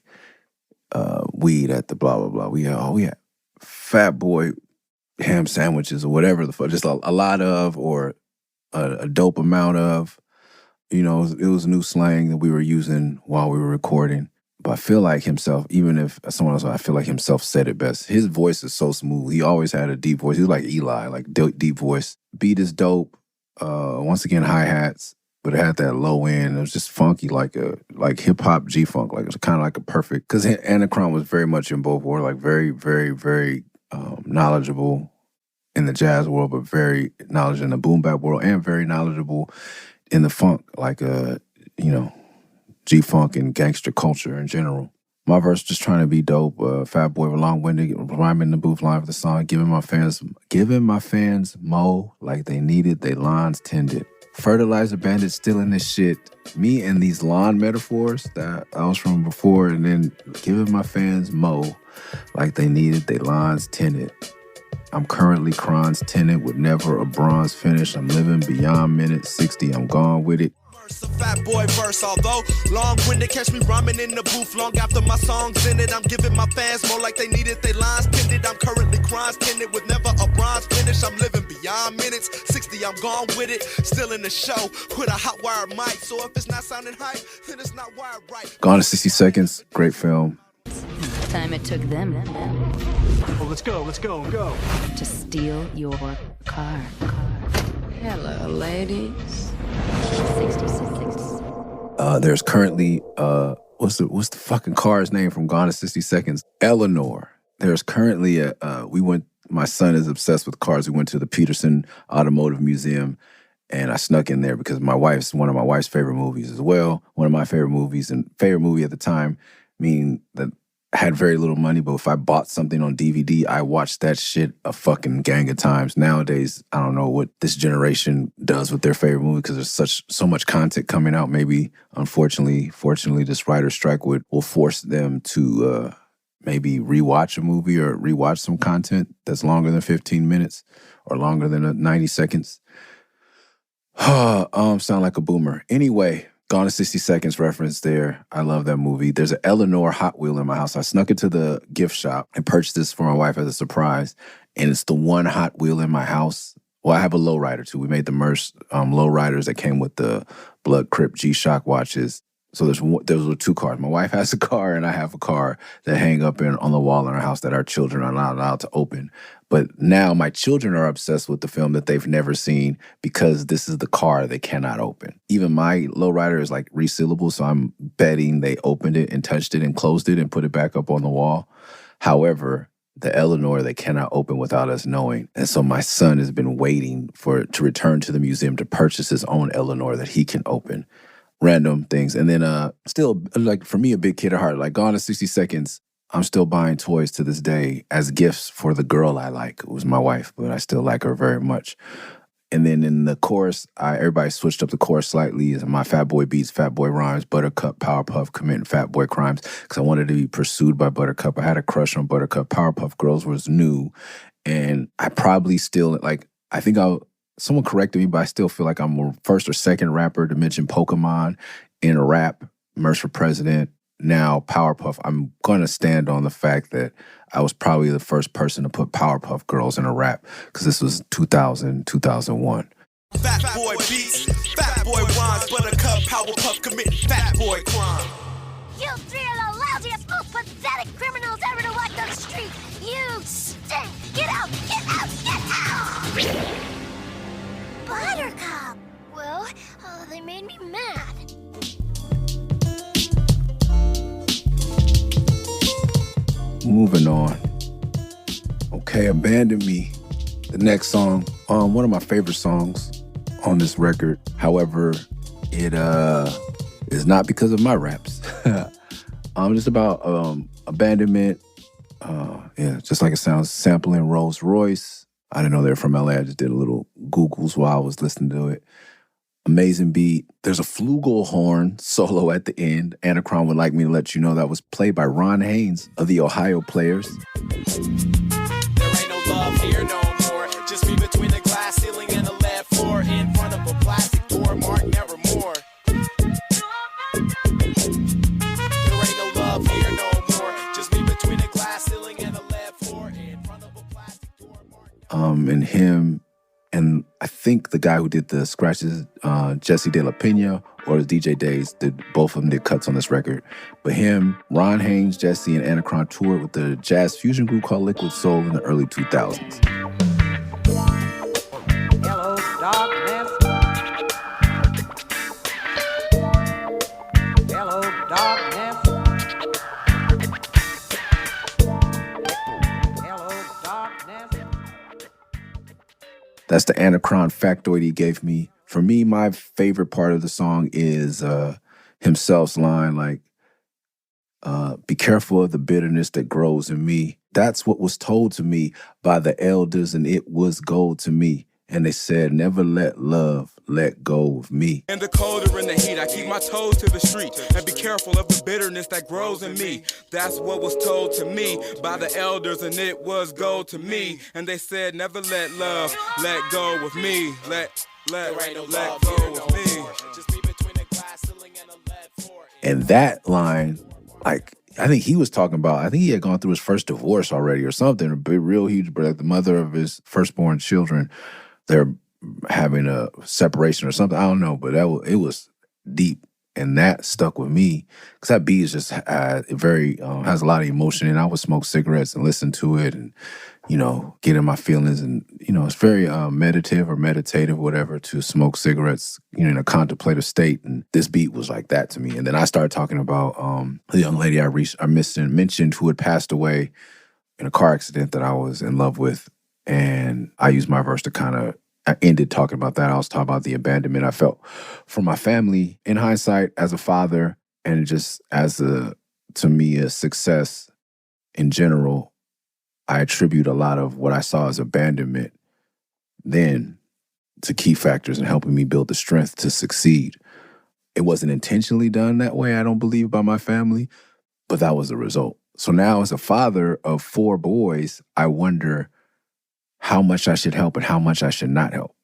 weed at the blah blah blah. We had Fat Boy ham sandwiches or whatever the fuck, just a lot of, or a dope amount of, you know, it was new slang that we were using while we were recording. But I feel like himself, even if someone else, I feel like himself said it best. His voice is so smooth. He always had a deep voice. He was like Eli, like deep voice. Beat is dope. Once again, hi-hats, but it had that low end. It was just funky, like hip-hop G-funk. Like it was kind of like a perfect, because Anacron was very much in both worlds, like very, very, very knowledgeable in the jazz world, but very knowledgeable in the boom bap world, and very knowledgeable in the funk, like you know, G-funk and gangster culture in general. My verse just trying to be dope. Fat Boy with long-winded rhyming the booth line for the song, giving my fans mo like they needed, they lines tended. Fertilizer bandits stealing this shit. Me and these lawn metaphors that I was from before, and then giving my fans mo like they needed, they lines tended. I'm currently Kron's tenant with never a bronze finish. I'm living beyond minute 60. I'm gone with it. A fat boy verse, although long-winded, catch me rhyming in the booth long after my song's in it. I'm giving my fans more like they needed, they lines tended. I'm currently Kron's tenant with never a bronze finish. I'm living beyond minutes 60. I'm gone with it, still in the show with a hot wire mic. So if it's not sounding hype, then it's not wired right. Gone in 60 Seconds, great film. Time it took them Well, let's go. to steal your car. Hello, ladies. 66. There's currently what's the fucking car's name from Gone in 60 Seconds? Eleanor. There's currently my son is obsessed with cars. We went to the Peterson Automotive Museum, and I snuck in there because one of my wife's favorite movies as well. One of my favorite movies, and favorite movie at the time, meaning that I had very little money, but if I bought something on DVD, I watched that shit a fucking gang of times. Nowadays, I don't know what this generation does with their favorite movie because there's so much content coming out. Maybe, fortunately, this writer's strike will force them to maybe rewatch a movie or rewatch some content that's longer than 15 minutes or longer than 90 seconds. Sound like a boomer. Anyway, Gone in 60 Seconds reference there. I love that movie. There's an Eleanor Hot Wheel in my house. I snuck into the gift shop and purchased this for my wife as a surprise. And it's the one Hot Wheel in my house. Well, I have a lowrider too. We made the Murs lowriders that came with the Blood Crip G-Shock watches. So there's two cars. My wife has a car and I have a car that hang up on the wall in our house that our children are not allowed to open. But now my children are obsessed with the film that they've never seen because this is the car they cannot open. Even my lowrider is like resealable, so I'm betting they opened it and touched it and closed it and put it back up on the wall. However, the Eleanor they cannot open without us knowing. And so my son has been waiting to return to the museum to purchase his own Eleanor that he can open. Random things. And then still, like for me, a big kid at heart, like Gone in 60 Seconds, I'm still buying toys to this day as gifts for the girl I like. It was my wife, but I still like her very much. And then in the chorus, everybody switched up the chorus slightly. My Fat Boy beats, Fat Boy rhymes, Buttercup, Powerpuff committing fat boy crimes. Because I wanted to be pursued by Buttercup. I had a crush on Buttercup. Powerpuff Girls was new. And I probably still, someone corrected me, but I still feel like I'm a first or second rapper to mention Pokemon in a rap, Murs for President. Now, Powerpuff, I'm going to stand on the fact that I was probably the first person to put Powerpuff Girls in a rap because this was 2000, 2001. Fat boy beats, fat boy rhymes, Buttercup, Powerpuff committing fat boy crime. You three are the lousiest, most pathetic criminals ever to walk the street. You stink. Get out, get out, get out! Buttercup. Well, they made me mad. Moving on. Okay, Abandon Me. The next song, one of my favorite songs on this record. However, it is not because of my raps. Just about abandonment. Just like it sounds, sampling Rolls Royce. I didn't know they were from LA. I just did a little Googles while I was listening to it. Amazing beat. There's a flugelhorn solo at the end. Anacron would like me to let you know that was played by Ron Haynes of the Ohio Players. There ain't no love here no more. Just me between the glass ceiling and the lead floor. In front of a plastic door marked Nevermore. There ain't no love here no more. Just me between the glass ceiling and the lead floor. In front of a plastic door marked. And him and I think the guy who did the scratches, Jesse De La Pena, or DJ Days, both of them did cuts on this record. But him, Ron Haynes, Jesse, and Anacron toured with the jazz fusion group called Liquid Soul in the early 2000s. Hello, darkness. Hello, darkness. Hello, darkness. That's the Anacron factoid he gave me. For me, my favorite part of the song is Himself's line, like, Be careful of the bitterness that grows in me. That's what was told to me by the elders, and it was gold to me. And they said, never let love let go of me. In the colder in the heat, I keep my toes to the street and be careful of the bitterness that grows in me. That's what was told to me by the elders, and it was gold to me. And they said, never let love let go of me. Let go of me. And that line, like, I think he was talking about, I think he had gone through his first divorce already or something, a big, real huge, like the mother of his firstborn children, they're having a separation or something. I don't know, but it was deep. And that stuck with me because that beat is just very, has a lot of emotion. And I would smoke cigarettes and listen to it and, get in my feelings. And, it's very meditative, whatever, to smoke cigarettes, in a contemplative state. And this beat was like that to me. And then I started talking about the young lady I mentioned who had passed away in a car accident that I was in love with. And I used my verse to I ended talking about that. I was talking about the abandonment I felt from my family in hindsight as a father, and just to me, a success in general. I attribute a lot of what I saw as abandonment then to key factors in helping me build the strength to succeed. It wasn't intentionally done that way, I don't believe, by my family, but that was the result. So now as a father of 4 boys, I wonder how much I should help and how much I should not help.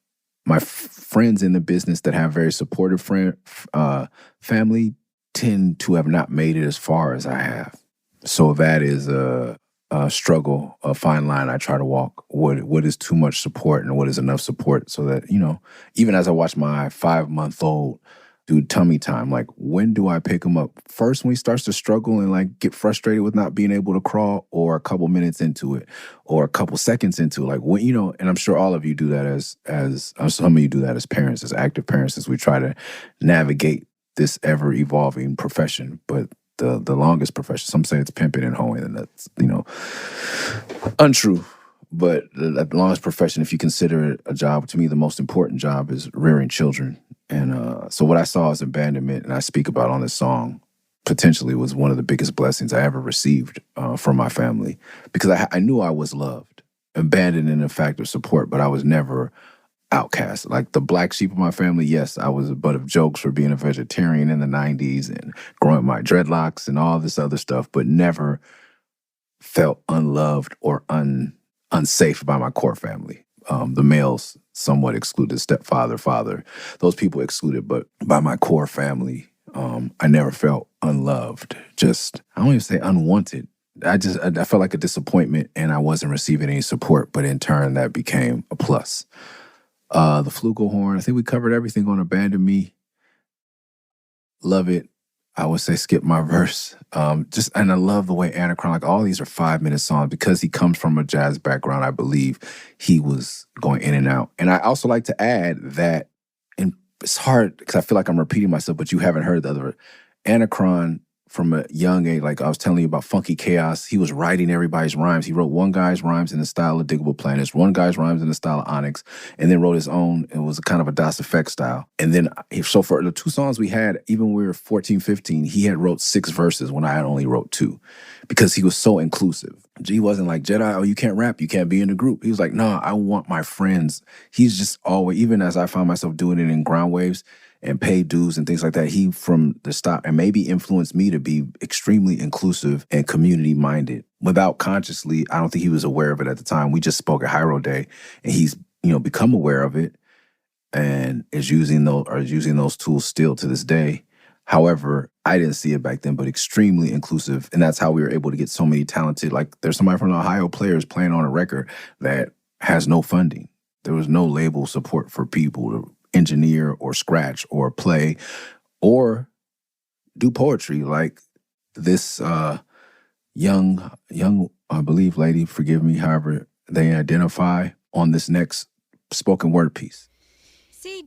My friends in the business that have very supportive family tend to have not made it as far as I have. So that is a struggle, a fine line I try to walk. What is too much support and what is enough support so that, even as I watch my 5-month-old do tummy time, like, when do I pick him up? First, when he starts to struggle and like get frustrated with not being able to crawl, or a couple minutes into it, or a couple seconds into it, like when, and I'm sure all of you do that as some of you do that as parents, as active parents, as we try to navigate this ever evolving profession. But the longest profession, some say it's pimping and hoeing, and that's, untrue. But the longest profession, if you consider it a job, to me, the most important job is rearing children. And so what I saw as abandonment, and I speak about on this song, potentially was one of the biggest blessings I ever received from my family, because I knew I was loved, abandoned in the fact of support, but I was never outcast. Like the black sheep of my family, yes, I was a butt of jokes for being a vegetarian in the 90s and growing my dreadlocks and all this other stuff, but never felt unloved or unsafe by my core family. The males somewhat excluded, stepfather, father, those people excluded, but by my core family, I never felt unloved. Just, I don't even say unwanted. I felt like a disappointment and I wasn't receiving any support, but in turn that became a plus. The flugelhorn, I think we covered everything on Abandon Me. Love it. I would say skip my verse. And I love the way Anacron, like all these are 5-minute songs, because he comes from a jazz background. I believe he was going in and out. And I also like to add that, and it's hard because I feel like I'm repeating myself, but you haven't heard the other. Anacron, from a young age, like I was telling you about Funky Chaos, he was writing everybody's rhymes. He wrote one guy's rhymes in the style of Diggable Planets, one guy's rhymes in the style of Onyx, and then wrote his own. It was kind of a Das Effect style. And then, so for the 2 songs we had, even when we were 14, 15, he had wrote 6 verses when I had only wrote 2, because he was so inclusive. He wasn't like, Jedi, oh, you can't rap, you can't be in the group. He was like, no, I want my friends. He's just always, even as I found myself doing it in Ground Waves, and pay dues and things like that, he from the start, and maybe influenced me to be extremely inclusive and community-minded. Without consciously, I don't think he was aware of it at the time. We just spoke at Hyro Day, and he's, become aware of it and is using those tools still to this day. However, I didn't see it back then, but extremely inclusive, and that's how we were able to get so many talented, like there's somebody from the Ohio Players playing on a record that has no funding. There was no label support for people to engineer or scratch or play or do poetry, like this young I believe lady, forgive me, however they identify, on this next spoken word piece. See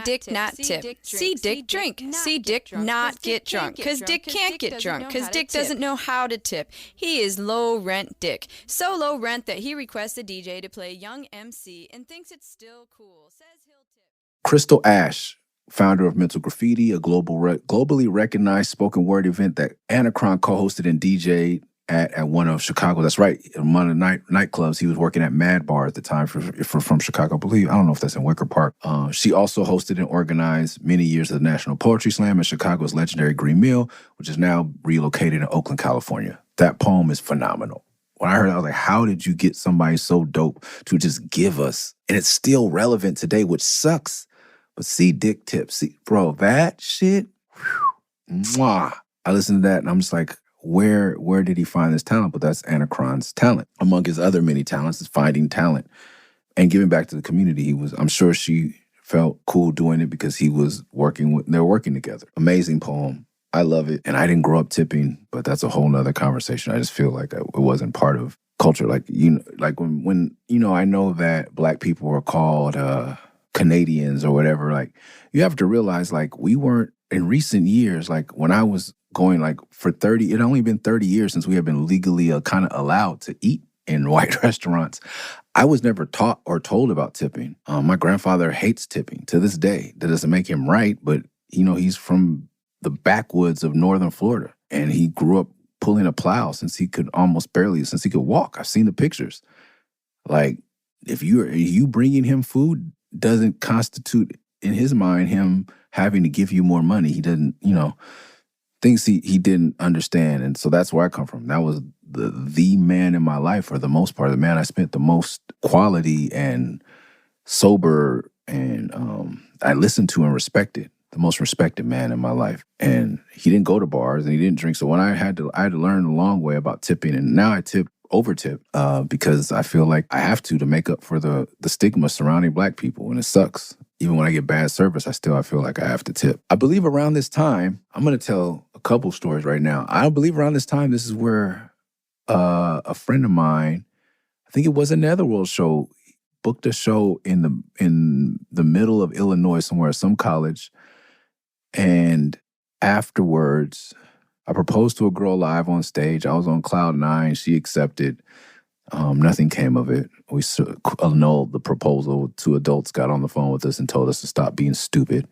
Dick not tip. See Dick drink. See Dick not get drunk. Because Dick can't get drunk. Because Dick doesn't know how to tip. He is low rent Dick. So low rent that he requests a DJ to play Young MC and thinks it's still cool. Says he'll tip. Crystal Ash founder of Mental Graffiti, a globally recognized spoken word event that Anacron co-hosted and DJ'd at one of Chicago. That's right, in one of the nightclubs. He was working at Mad Bar at the time from Chicago, I believe. I don't know if that's in Wicker Park. She also hosted and organized many years of the National Poetry Slam at Chicago's legendary Green Mill, which is now relocated in Oakland, California. That poem is phenomenal. When I heard it, I was like, how did you get somebody so dope to just give us? And it's still relevant today, which sucks. But see Dick Tip, bro, that shit, mwah. I listened to that and I'm just like, where did he find this talent? But that's Anacron's talent. Among his other many talents is finding talent and giving back to the community. I'm sure she felt cool doing it because they're working together. Amazing poem. I love it. And I didn't grow up tipping, but that's a whole nother conversation. I just feel like it wasn't part of culture. Like, when I know that Black people were called Canadians or whatever, like, you have to realize, like, we weren't, in recent years, like, when I was going, like, it had only been 30 years since we had been legally kind of allowed to eat in white restaurants. I was never taught or told about tipping. My grandfather hates tipping to this day. That doesn't make him right, but, he's from the backwoods of northern Florida, and he grew up pulling a plow since he could walk. I've seen the pictures. Like, if you bringing him food doesn't constitute, in his mind, him having to give you more money. He doesn't, things he didn't understand. And so that's where I come from. That was the man in my life, for the most part, the man I spent the most quality and sober and I listened to and respected, the most respected man in my life. And he didn't go to bars and he didn't drink. So when I had to learn the long way about tipping, and now I over tip because I feel like I have to make up for the stigma surrounding Black people, and it sucks. Even when I get bad service, I feel like I have to tip. I believe around this time, I'm going to tell a couple stories right now. I believe around this time, this is where a friend of mine, I think it was a Netherworld show, booked a show in the middle of Illinois somewhere, some college. And afterwards, I proposed to a girl live on stage. I was on cloud 9. She accepted. Nothing came of it. We annulled the proposal. 2 adults got on the phone with us and told us to stop being stupid.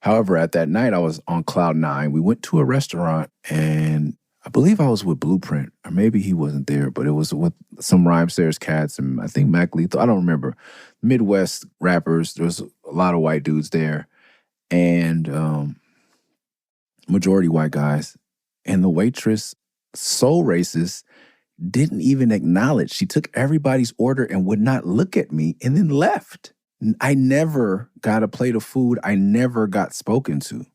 However, at that night, I was on cloud 9. We went to a restaurant, and I believe I was with Blueprint, or maybe he wasn't there, but it was with some Rhymesayers cats and I think Mac Lethal. I don't remember. Midwest rappers. There was a lot of white dudes there, and majority white guys. And the waitress, so racist, didn't even acknowledge. She took everybody's order and would not look at me and then left. I never got a plate of food. I never got spoken to.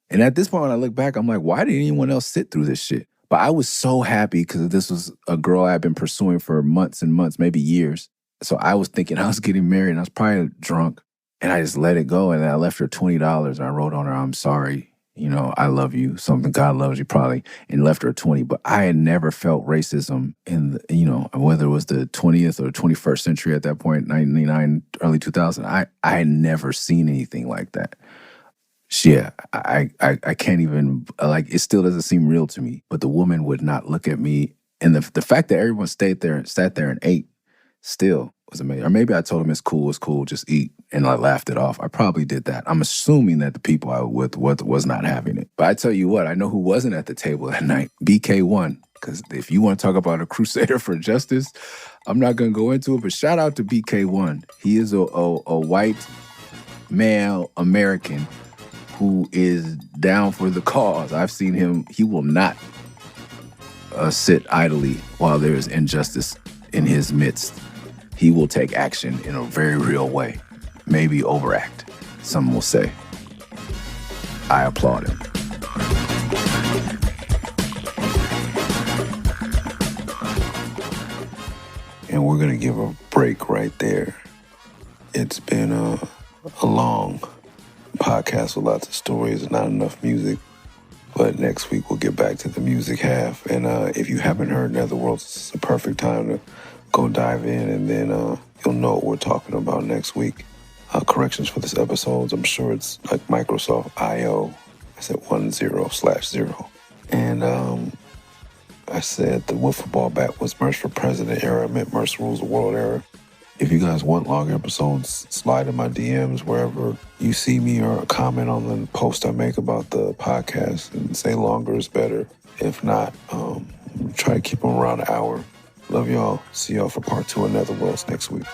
And at this point, when I look back, I'm like, why didn't anyone else sit through this shit? But I was so happy because this was a girl I'd been pursuing for months and months, maybe years. So I was thinking I was getting married and I was probably drunk. And I just let it go. And I left her $20 and I wrote on her, I'm sorry. I love you, something God loves you probably, and left her 20. But I had never felt racism in, whether it was the 20th or 21st century at that point, 99, early 2000. I had never seen anything like that. Yeah, I can't even, it still doesn't seem real to me. But the woman would not look at me. And the fact that everyone sat there and ate still was amazing. Or maybe I told him it's cool, just eat. And I laughed it off. I probably did that. I'm assuming that the people I was with was not having it. But I tell you what, I know who wasn't at the table that night. BK1. Because if you want to talk about a crusader for justice, I'm not going to go into it. But shout out to BK1. He is a white male American who is down for the cause. I've seen him. He will not sit idly while there is injustice in his midst. He will take action in a very real way. Maybe overact, some will say. I applaud him. And we're going to give a break right there. It's been a long podcast with lots of stories and not enough music. But next week we'll get back to the music half. And if you haven't heard Netherworlds, it's a perfect time to go dive in, and then you'll know what we're talking about next week. Corrections for this episode, I'm sure it's like Microsoft I/O. I said 10/0. And I said the wiffle ball bat was Murs for President era. I meant Murs rules the world era. If you guys want longer episodes, slide in my DMs wherever you see me or comment on the post I make about the podcast and say longer is better. If not, try to keep them around an hour. Love y'all. See y'all for part 2 of Netherworlds next week.